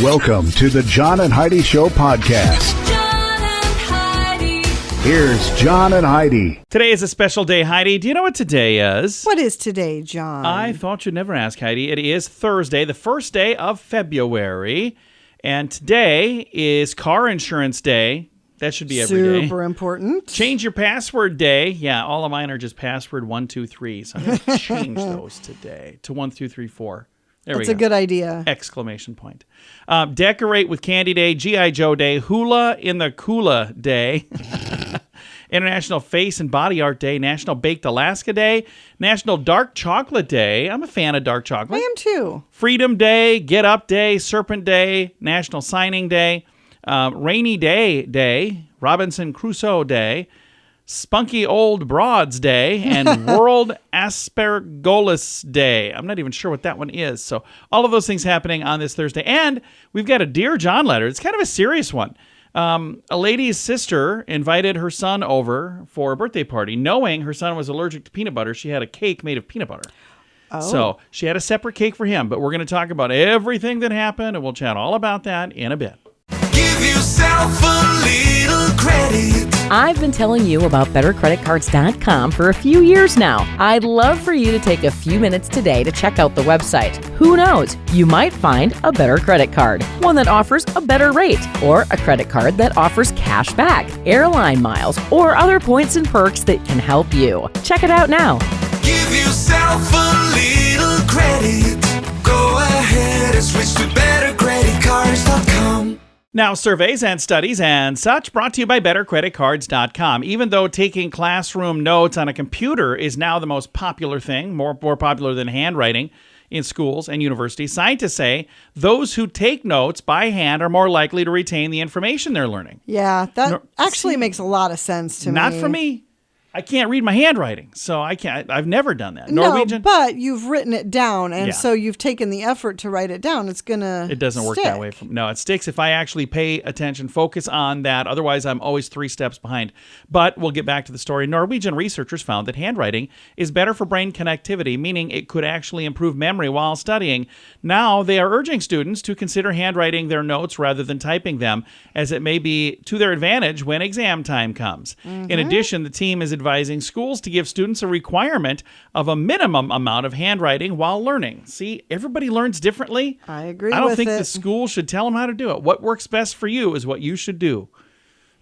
Welcome to the Jon and Heidi Show podcast. Jon and Heidi. Here's Jon and Heidi. Today is a special day, Heidi. Do you know what today is? What is today, Jon? I thought you'd never ask, Heidi. It is Thursday, the first day of February. And today is car insurance day. That should be every day. Super important. Change your password day. Yeah, all of mine are just password 1, 2, 3. So I'm going to change those today to 1, 2, 3, 4. There That's we a go. good idea. Exclamation point. Decorate with Candy Day, G.I. Joe Day, Hula in the Kula Day, International Face and Body Art Day, National Baked Alaska Day, National Dark Chocolate Day. I'm a fan of dark chocolate. I am too. Freedom Day, Get Up Day, Serpent Day, National Signing Day, Rainy Day, Robinson Crusoe Day, Spunky Old Broads Day, and World Aspergillus Day. I'm not even sure what that one is. So all of those things happening on this Thursday. And we've got a Dear John letter. It's kind of a serious one. A lady's sister invited her son over for a birthday party. Knowing her son was allergic to peanut butter, she had a cake made of peanut butter. Oh. So she had a separate cake for him. But we're going to talk about everything that happened, and we'll chat all about that in a bit. Give yourself a little credit. I've been telling you about BetterCreditCards.com for a few years now. I'd love for you to take a few minutes today to check out the website. Who knows? You might find a better credit card, one that offers a better rate, or a credit card that offers cash back, airline miles, or other points and perks that can help you. Check it out now. Give yourself a little credit. Go ahead and switch to BetterCreditCards.com. Now, surveys and studies and such brought to you by BetterCreditCards.com. Even though taking classroom notes on a computer is now the most popular thing, more popular than handwriting in schools and universities, scientists say those who take notes by hand are more likely to retain the information they're learning. Yeah, that actually makes a lot of sense to me. Not for me. I can't read my handwriting, so I can't. I've never done that. No, Norwegian? but you've written it down, and Yeah. so you've taken the effort to write it down. It's gonna. It doesn't work that way. No, it sticks if I actually pay attention, focus on that. Otherwise, I'm always 3 steps behind. But we'll get back to the story. Norwegian researchers found that handwriting is better for brain connectivity, meaning it could actually improve memory while studying. Now, they are urging students to consider handwriting their notes rather than typing them, as it may be to their advantage when exam time comes. In addition, the team is advising schools to give students a requirement of a minimum amount of handwriting while learning. See, everybody learns differently. I agree I don't with think it. the school should tell them how to do it. What works best for you is what you should do.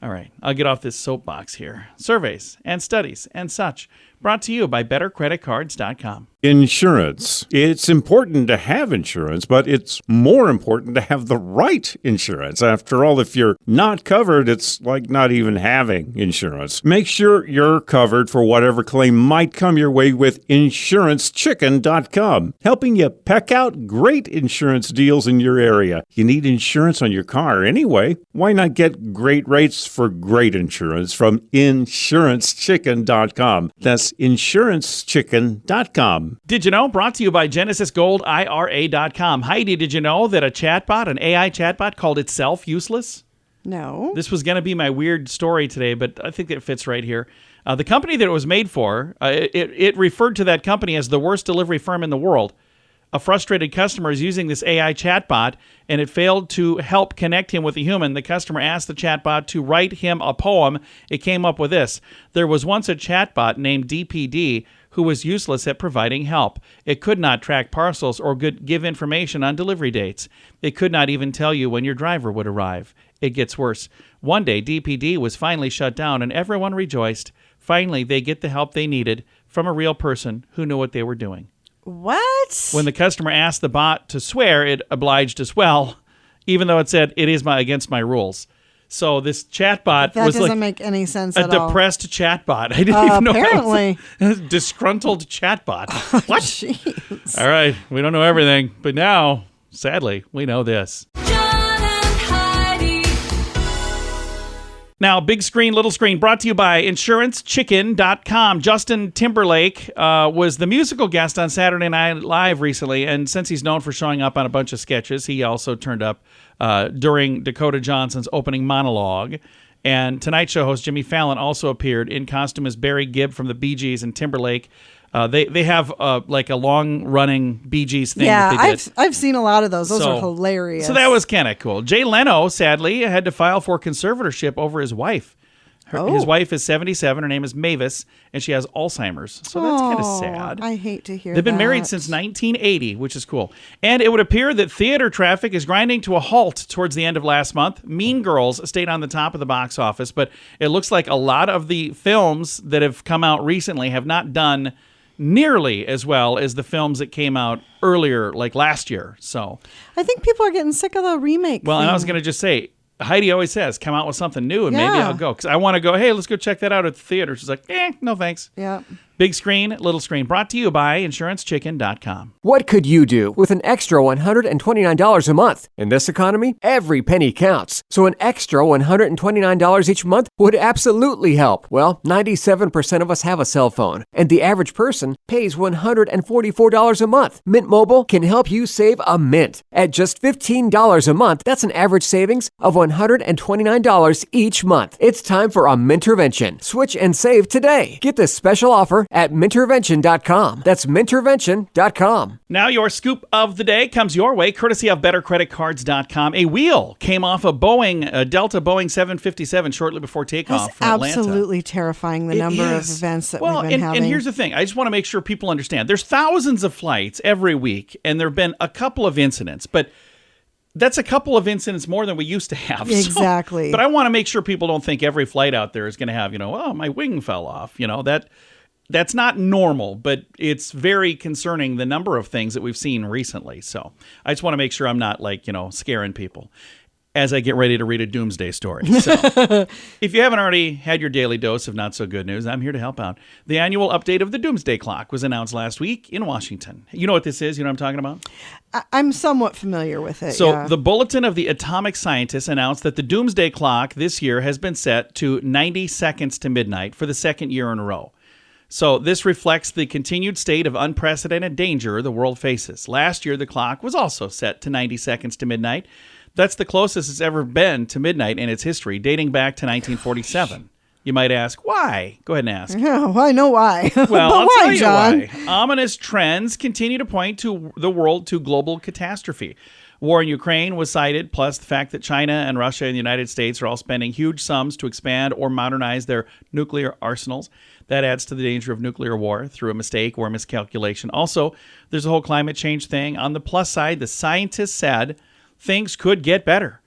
All right, I'll get off this soapbox here. Surveys and studies and such brought to you by BetterCreditCards.com. Insurance. It's important to have insurance, but it's more important to have the right insurance. After all, if you're not covered, it's like not even having insurance. Make sure you're covered for whatever claim might come your way with InsuranceChicken.com, helping you peck out great insurance deals in your area. You need insurance on your car anyway. Why not get great rates for great insurance from InsuranceChicken.com? That's InsuranceChicken.com. Did you know? Brought to you by GenesisGoldIRA.com. Heidi, did you know that a chatbot, an AI chatbot, called itself useless? No. This was going to be my weird story today, but I think it fits right here. The company that it was made for, it referred to that company as the worst delivery firm in the world. A frustrated customer is using this AI chatbot, and it failed to help connect him with a human. The customer asked the chatbot to write him a poem. It came up with this: there was once a chatbot named DPD who was useless at providing help. It could not track parcels or give information on delivery dates. It could not even tell you when your driver would arrive. It gets worse. One day, DPD was finally shut down, and everyone rejoiced. Finally, they get the help they needed from a real person who knew what they were doing. What? When the customer asked the bot to swear, it obliged as well, even though it said it is against my rules. So this chatbot that was doesn't like make any sense a at all. depressed chatbot. I didn't even know. Apparently. It was a disgruntled chatbot. What? Jeez. All right, we don't know everything, but now, sadly, we know this. Jon and Heidi. Now, big screen, little screen, brought to you by InsuranceChicken.com. Justin Timberlake was the musical guest on Saturday Night Live recently, and since he's known for showing up on a bunch of sketches, he also turned up during Dakota Johnson's opening monologue. And Tonight Show host Jimmy Fallon also appeared in costume as Barry Gibb from the Bee Gees, and Timberlake They have like a long running Bee Gees thing. Yeah, that they did. I've seen a lot of those. Those are hilarious. So that was kind of cool. Jay Leno, sadly, had to file for conservatorship over his wife. His wife is 77. Her name is Mavis, and she has Alzheimer's. So that's kind of sad. I hate to hear They've been that. married since 1980, which is cool. And it would appear that theater traffic is grinding to a halt towards the end of last month. Mean Girls stayed on the top of the box office, but it looks like a lot of the films that have come out recently have not done nearly as well as the films that came out earlier, like last year. So I think people are getting sick of the remake. well, thing. and I was going to just say, Heidi always says, come out with something new and maybe Yeah. I'll go. Because I want to go, hey, let's go check that out at the theater. She's like, no thanks. Yeah. Big screen, little screen. Brought to you by InsuranceChicken.com. What could you do with an extra $129 a month? In this economy, every penny counts. So an extra $129 each month would absolutely help. Well, 97% of us have a cell phone, and the average person pays $144 a month. Mint Mobile can help you save a mint. At just $15 a month, that's an average savings of $129 each month. It's time for a Mintervention. Switch and save today. Get this special offer at Mintervention.com. That's Mintervention.com. Now your scoop of the day comes your way, courtesy of BetterCreditCards.com. A wheel came off a Delta Boeing 757 shortly before takeoff That's from Atlanta. absolutely terrifying, the number of is. events that well, we've been having. And here's the thing. I just want to make sure people understand. There's thousands of flights every week, and there have been a couple of incidents, but that's a couple of incidents more than we used to have. So- Exactly. but I want to make sure people don't think every flight out there is going to have, oh, my wing fell off. That's not normal, but it's very concerning, the number of things that we've seen recently. So I just want to make sure I'm not scaring people as I get ready to read a doomsday story. So if you haven't already had your daily dose of not so good news, I'm here to help out. The annual update of the doomsday clock was announced last week in Washington. You know what this is? You know what I'm talking about? I'm somewhat familiar with it. So yeah. the Bulletin of the Atomic Scientists announced that the doomsday clock this year has been set to 90 seconds to midnight for the second year in a row. So this reflects the continued state of unprecedented danger the world faces. Last year, the clock was also set to 90 seconds to midnight. That's the closest it's ever been to midnight in its history, dating back to 1947. You might ask, why? Go ahead and ask. Oh, I know why. Well, But I'll why, tell you John? why. Ominous trends continue to point to the world to global catastrophe. War in Ukraine was cited, plus the fact that China and Russia and the United States are all spending huge sums to expand or modernize their nuclear arsenals. That adds to the danger of nuclear war through a mistake or miscalculation. Also, there's a whole climate change thing. On the plus side, the scientists said things could get better.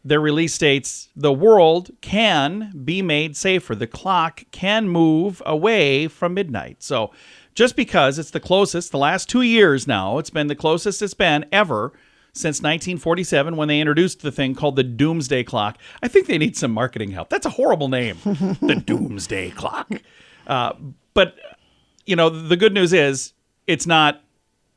Their release states the world can be made safer. The clock can move away from midnight. So just because it's the closest, the last 2 years now, it's been the closest it's been ever since 1947 when they introduced the thing called the Doomsday Clock. I think they need some marketing help. That's a horrible name, the Doomsday Clock. But, the good news is it's not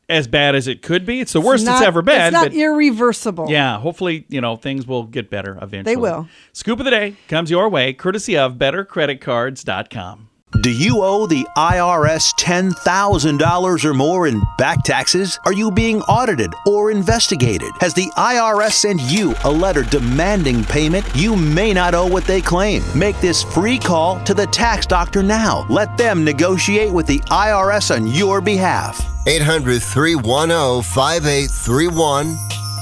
as bad as it could be. It's the worst it's ever been. It's not but irreversible. yeah, hopefully, things will get better eventually. They will. Scoop of the day comes your way, courtesy of BetterCreditCards.com. Do you owe the IRS $10,000 or more in back taxes? Are you being audited or investigated? Has the IRS sent you a letter demanding payment? You may not owe what they claim. Make this free call to the tax doctor now. Let them negotiate with the IRS on your behalf. 800-310-5831.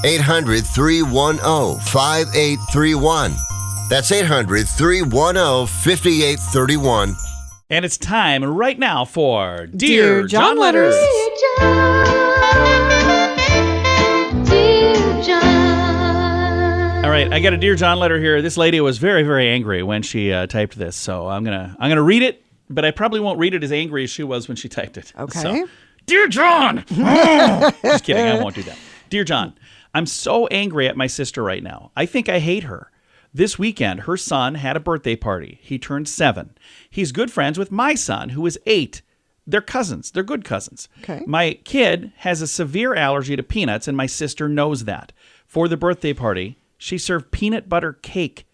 800-310-5831. That's 800-310-5831. And it's time right now for Dear John Letters. All right, I got a Dear John letter here. This lady was very, very angry when she typed this, so I'm gonna read it, but I probably won't read it as angry as she was when she typed it. Okay. So, Dear John! Just kidding, I won't do that. Dear John, I'm so angry at my sister right now. I think I hate her. This weekend, her son had a birthday party. He turned 7. He's good friends with my son, who is 8. They're cousins. They're good cousins. Okay. My kid has a severe allergy to peanuts, and my sister knows that. For the birthday party, she served peanut butter cake.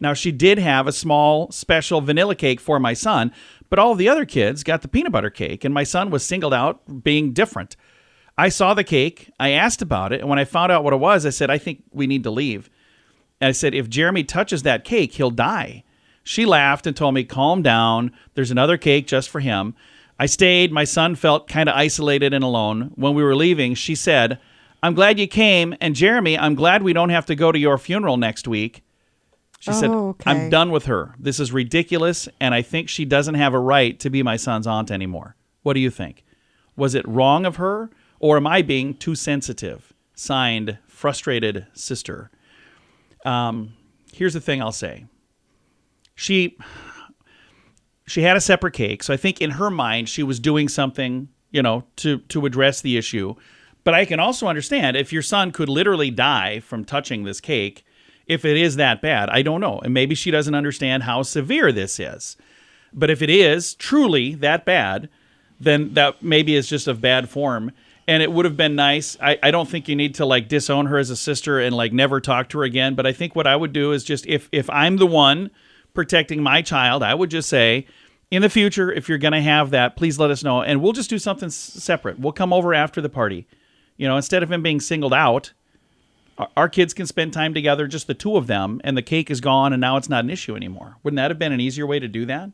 Now, she did have a small, special vanilla cake for my son, but all the other kids got the peanut butter cake, and my son was singled out being different. I saw the cake. I asked about it, and when I found out what it was, I said, I think we need to leave. And I said, if Jeremy touches that cake, he'll die. She laughed and told me, calm down. There's another cake just for him. I stayed. My son felt kind of isolated and alone. When we were leaving, she said, I'm glad you came. And Jeremy, I'm glad we don't have to go to your funeral next week. She said, okay. I'm done with her. This is ridiculous, and I think she doesn't have a right to be my son's aunt anymore. What do you think? Was it wrong of her, or am I being too sensitive? Signed, Frustrated Sister. Here's the thing I'll say. She had a separate cake, so I think in her mind she was doing something, to address the issue. But I can also understand if your son could literally die from touching this cake, if it is that bad. I don't know. And maybe she doesn't understand how severe this is. But if it is truly that bad, then that maybe is just of bad form. And it would have been nice. I don't think you need to disown her as a sister and never talk to her again. But I think what I would do is just if I'm the one protecting my child, I would just say, in the future, if you're going to have that, please let us know. And we'll just do something separate. We'll come over after the party. Instead of him being singled out, our kids can spend time together, just the two of them, and the cake is gone, and now it's not an issue anymore. Wouldn't that have been an easier way to do that?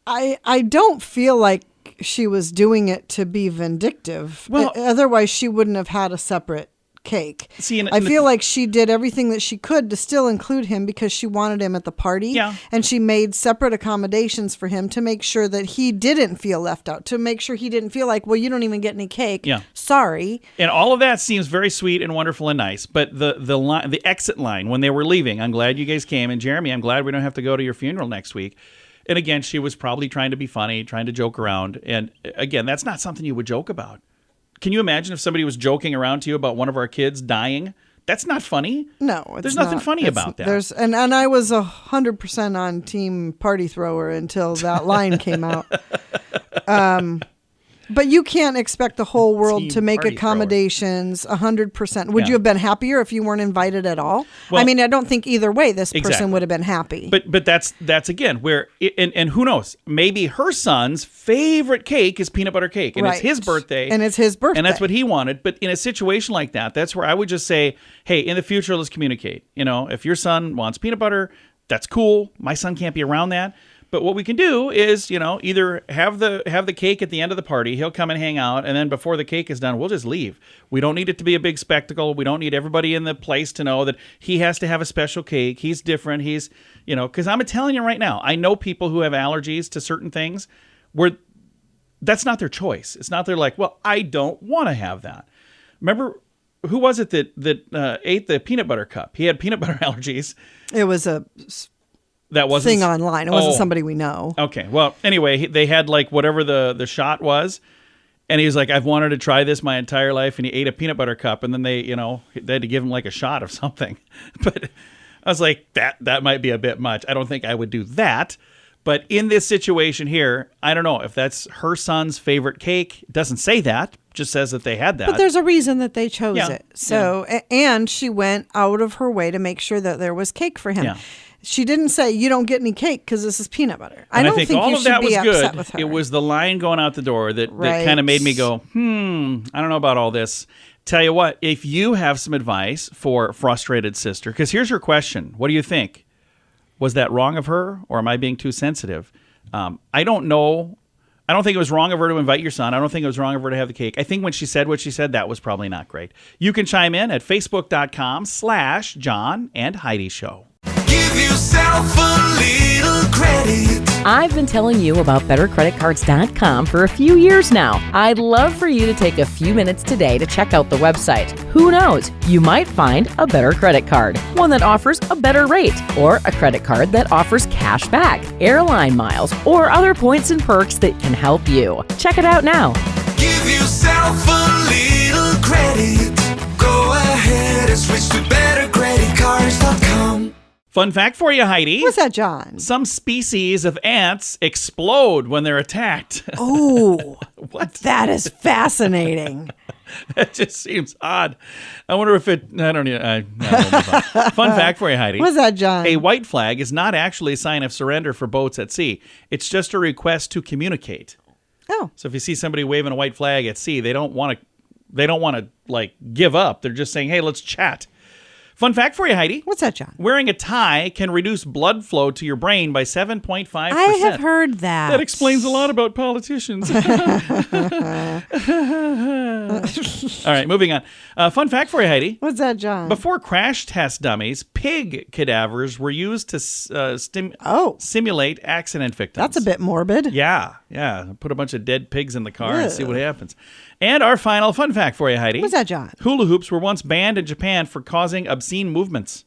I don't feel like she was doing it to be vindictive. Well, otherwise, she wouldn't have had a separate cake. See, I feel like she did everything that she could to still include him because she wanted him at the party. Yeah. And she made separate accommodations for him to make sure that he didn't feel left out, to make sure he didn't feel like, well, you don't even get any cake. Yeah. Sorry. And all of that seems very sweet and wonderful and nice. But the exit line when they were leaving, I'm glad you guys came. And Jeremy, I'm glad we don't have to go to your funeral next week. And again, she was probably trying to be funny, trying to joke around. And again, that's not something you would joke about. Can you imagine if somebody was joking around to you about one of our kids dying? That's not funny. No, it's there's nothing not. funny about that. And I was 100% on team party thrower until that line came out. But you can't expect the whole world Team to make party accommodations 100%. Would you have been happier if you weren't invited at all? Well, I mean, I don't think either way this person exactly. would have been happy. But that's again where and who knows? Maybe her son's favorite cake is peanut butter cake, and Right. it's his birthday, And it's his birthday. and that's what he wanted. But in a situation like that, that's where I would just say, hey, in the future, let's communicate. If your son wants peanut butter, that's cool. My son can't be around that. But what we can do is, either have the cake at the end of the party. He'll come and hang out, and then before the cake is done, we'll just leave. We don't need it to be a big spectacle. We don't need everybody in the place to know that he has to have a special cake. He's different. He's, because I'm telling you right now, I know people who have allergies to certain things where that's not their choice. It's not well, I don't want to have that. Remember, who was it that ate the peanut butter cup? He had peanut butter allergies. It was a That wasn't thing online. It wasn't somebody we know. Okay. Well, anyway, they had whatever the shot was, and he was like, I've wanted to try this my entire life, and he ate a peanut butter cup, and then they had to give him a shot of something. But I was like, that might be a bit much. I don't think I would do that. But in this situation here, I don't know if that's her son's favorite cake. It doesn't say that. Just says that they had that. But there's a reason that they chose Yeah. it. So, and she went out of her way to make sure that there was cake for him. Yeah. She didn't say, you don't get any cake because this is peanut butter. And I don't think think all you of should that be was upset good. with her. It was the line going out the door that Right. kind of made me go, I don't know about all this. Tell you what, if you have some advice for frustrated sister, because here's her question. What do you think? Was that wrong of her, or am I being too sensitive? I don't know. I don't think it was wrong of her to invite your son. I don't think it was wrong of her to have the cake. I think when she said what she said, that was probably not great. You can chime in at facebook.com/John and Heidi Show. Give yourself a little credit. I've been telling you about BetterCreditCards.com for a few years now. I'd love for you to take a few minutes today to check out the website. Who knows? You might find a better credit card, one that offers a better rate, or a credit card that offers cash back, airline miles, or other points and perks that can help you. Check it out now. Give yourself a little credit. Go ahead and switch to bettercreditcards.com. Fun fact for you, Heidi. What's that, John? Some species of ants explode when they're attacked. Oh, What? that is fascinating. That just seems odd. I wonder if it. I don't know. Fun fact for you, Heidi. What's that, John? A white flag is not actually a sign of surrender for boats at sea. It's just a request to communicate. Oh, So if you see somebody waving a white flag at sea, they don't want to give up. They're just saying, "Hey, let's chat." Fun fact for you, Heidi. What's that, John? Wearing a tie can reduce blood flow to your brain by 7.5%. I have heard that. That explains a lot about politicians. All right, moving on. Fun fact for you, Heidi. What's that, John? Before crash test dummies, pig cadavers were used to simulate accident victims. That's a bit morbid. Yeah. Put a bunch of dead pigs in the car and see what happens. And our final fun fact for you, Heidi. What's that, John? Hula hoops were once banned in Japan for causing obscene movements.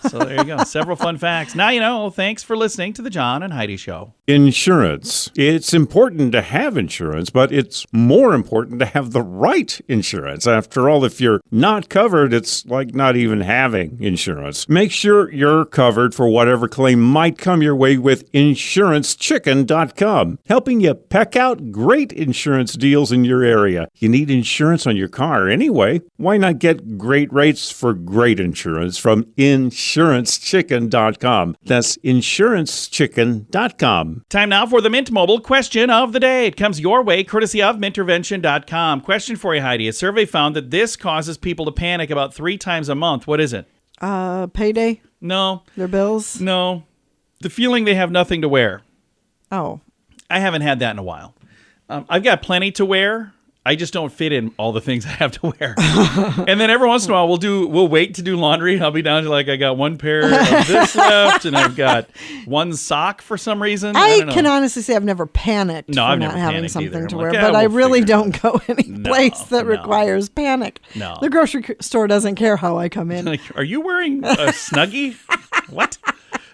So there you go. Several fun facts. Now you know. Thanks for listening to the John and Heidi Show. Insurance. It's important to have insurance, but it's more important to have the right insurance. After all, if you're not covered, it's like not even having insurance. Make sure you're covered for whatever claim might come your way with InsuranceChicken.com, helping you peck out great insurance deals in your area. You need insurance on your car anyway. Why not get great rates for great insurance from InsuranceChicken.com. That's InsuranceChicken.com. Time now for the Mint Mobile question of the day. It comes your way courtesy of Mintervention.com. Question for you, Heidi. A survey found that this causes people to panic about 3 times a month. What is it? Payday? No. Their bills? No. The feeling they have nothing to wear. Oh. I haven't had that in a while. I've got plenty to wear. I just don't fit in all the things I have to wear. And then every once in a while, we'll wait to do laundry. I'll be down to I got one pair of this left, and I've got one sock for some reason. I can honestly say I've never panicked for not never having panicked something either. to I'm wear, like, but I we'll really figure it don't go any place that requires panic. No. The grocery store doesn't care how I come in. Are you wearing a Snuggie? What?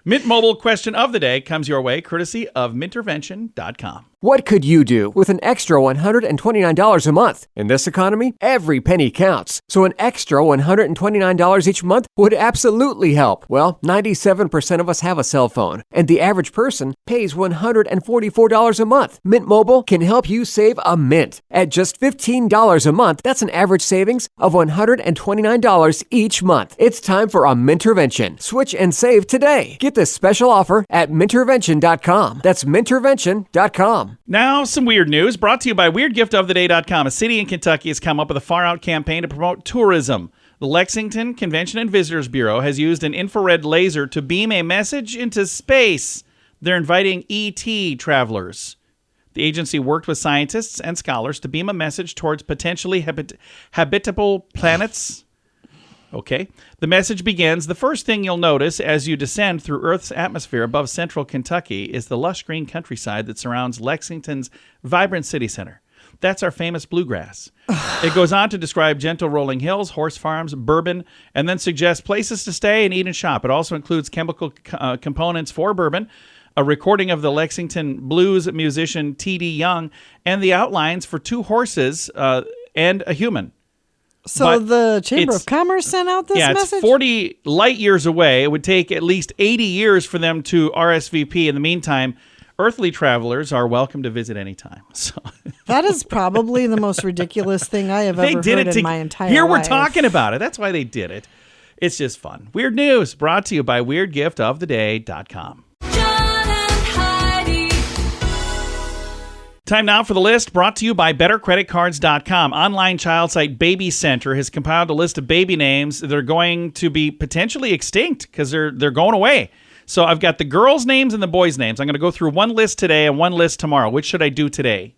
Mint Mobile question of the day comes your way courtesy of Mintervention.com. What could you do with an extra $129 a month? In this economy, every penny counts. So an extra $129 each month would absolutely help. Well, 97% of us have a cell phone, and the average person pays $144 a month. Mint Mobile can help you save a mint. At just $15 a month, that's an average savings of $129 each month. It's time for a Mintervention. Switch and save today. Get this special offer at Mintervention.com. That's Mintervention.com. Now, some weird news brought to you by WeirdGiftOfTheDay.com. A city in Kentucky has come up with a far-out campaign to promote tourism. The Lexington Convention and Visitors Bureau has used an infrared laser to beam a message into space. They're inviting ET travelers. The agency worked with scientists and scholars to beam a message towards potentially habitable planets. Okay. The message begins, the first thing you'll notice as you descend through Earth's atmosphere above central Kentucky is the lush green countryside that surrounds Lexington's vibrant city center. That's our famous bluegrass. It goes on to describe gentle rolling hills, horse farms, bourbon, and then suggests places to stay and eat and shop. It also includes chemical components for bourbon, a recording of the Lexington blues musician T.D. Young, and the outlines for 2 horses and a human. So the Chamber of Commerce sent out this message? It's 40 light years away. It would take at least 80 years for them to RSVP. In the meantime, earthly travelers are welcome to visit anytime. So that is probably the most ridiculous thing I have ever heard in my entire life. Here we're talking about it. That's why they did it. It's just fun. Weird news brought to you by WeirdGiftOfTheDay.com. Time now for the list brought to you by BetterCreditCards.com. Online child site Baby Center has compiled a list of baby names that are going to be potentially extinct because they're going away. So I've got the girls' names and the boys' names. I'm going to go through one list today and one list tomorrow. Which should I do today?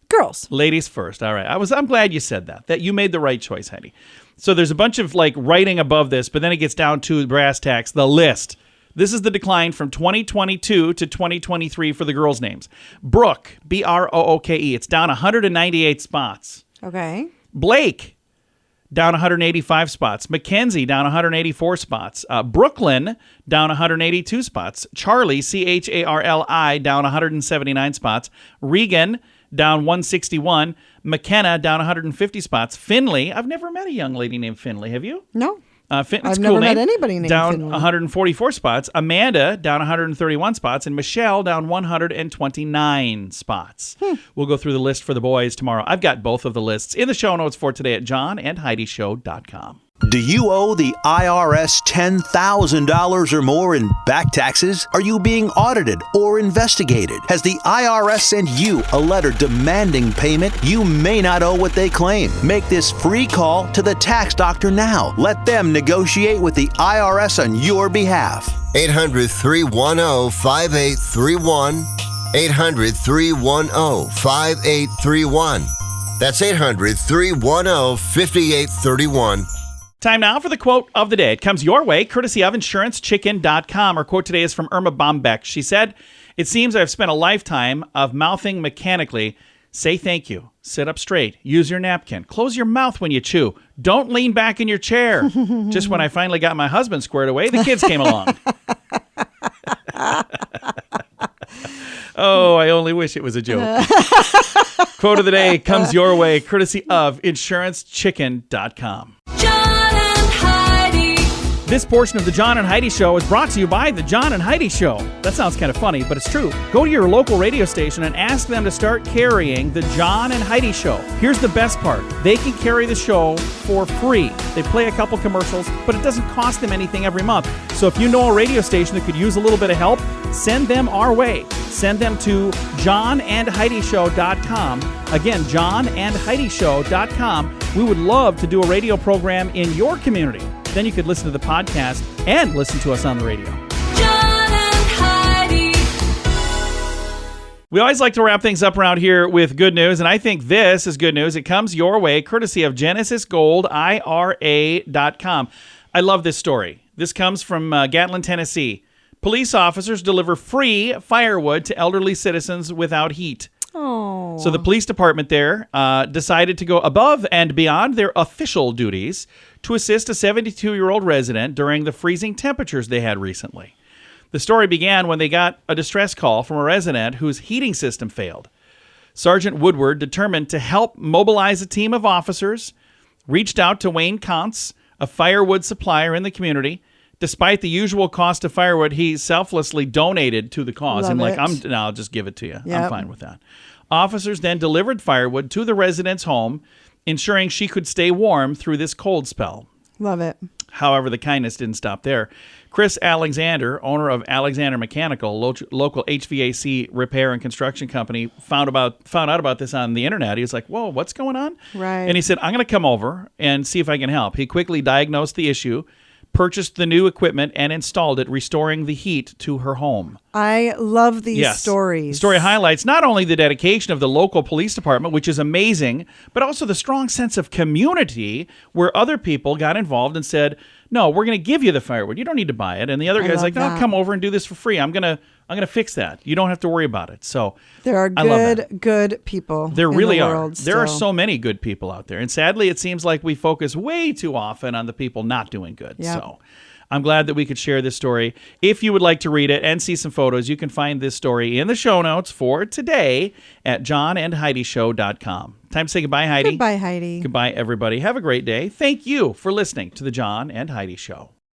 Girls. Ladies first. All right. I'm glad you said that. That you made the right choice, Heidi. So there's a bunch of writing above this, but then it gets down to brass tacks, the list. This is the decline from 2022 to 2023 for the girls' names. Brooke, Brooke, it's down 198 spots. Okay. Blake, down 185 spots. Mackenzie, down 184 spots. Brooklyn, down 182 spots. Charlie, Charli, down 179 spots. Regan, down 161. McKenna, down 150 spots. Finley, I've never met a young lady named Finley. Have you? No. I've never met anybody named down Finley. 144 spots. Amanda down 131 spots, and Michelle down 129 spots. We'll go through the list for the boys tomorrow. I've got both of the lists in the show notes for today at johnandheidishow.com. Do you owe the IRS $10,000 or more in back taxes? Are you being audited or investigated? Has the IRS sent you a letter demanding payment? You may not owe what they claim. Make this free call to the tax doctor now. Let them negotiate with the IRS on your behalf. 800-310-5831. 800-310-5831. That's 800-310-5831. Time now for the quote of the day. It comes your way, courtesy of InsuranceChicken.com. Our quote today is from Irma Bombeck. She said, "It seems I've spent a lifetime of mouthing mechanically. Say thank you. Sit up straight. Use your napkin. Close your mouth when you chew. Don't lean back in your chair." Just when I finally got my husband squared away, the kids came along. Oh, I only wish it was a joke. Quote of the day comes your way, courtesy of InsuranceChicken.com. John and Heidi. This portion of the John and Heidi Show is brought to you by the John and Heidi Show. That sounds kind of funny, but it's true. Go to your local radio station and ask them to start carrying the John and Heidi Show. Here's the best part. They can carry the show for free. They play a couple commercials, but it doesn't cost them anything every month. So if you know a radio station that could use a little bit of help, send them our way. Send them to johnandheidishow.com. Again, johnandheidishow.com. We would love to do a radio program in your community. Then you could listen to the podcast and listen to us on the radio. John and Heidi. We always like to wrap things up around here with good news, and I think this is good news. It comes your way courtesy of GenesisGoldIRA.com. I love this story. This comes from Gatlin, Tennessee. Police officers deliver free firewood to elderly citizens without heat. Oh. So the police department there decided to go above and beyond their official duties to assist a 72-year-old resident during the freezing temperatures they had recently. The story began when they got a distress call from a resident whose heating system failed. Sergeant Woodward, determined to help mobilize a team of officers, reached out to Wayne Kantz, a firewood supplier in the community. Despite the usual cost of firewood, he selflessly donated to the cause. Love and it. I'll just give it to you. Yep. I'm fine with that. Officers then delivered firewood to the resident's home, ensuring she could stay warm through this cold spell. Love it. However, the kindness didn't stop there. Chris Alexander, owner of Alexander Mechanical, local HVAC repair and construction company, found out about this on the internet. He was like, "Whoa, what's going on?" Right. And he said, "I'm going to come over and see if I can help." He quickly diagnosed the issue, purchased the new equipment, and installed it, restoring the heat to her home. I love these stories. The story highlights not only the dedication of the local police department, which is amazing, but also the strong sense of community where other people got involved and said, "No, we're going to give you the firewood. You don't need to buy it." And the other guy's love like, "No, that. come over and do this for free. I'm going to fix that. You don't have to worry about it." So There are I love that. good people. There in really the are. world There are still. so many good people out there. And sadly, it seems like we focus way too often on the people not doing good. Yep. So I'm glad that we could share this story. If you would like to read it and see some photos, you can find this story in the show notes for today at johnandheidishow.com. Time to say goodbye, Heidi. Goodbye, Heidi. Goodbye, everybody. Have a great day. Thank you for listening to the John and Heidi Show.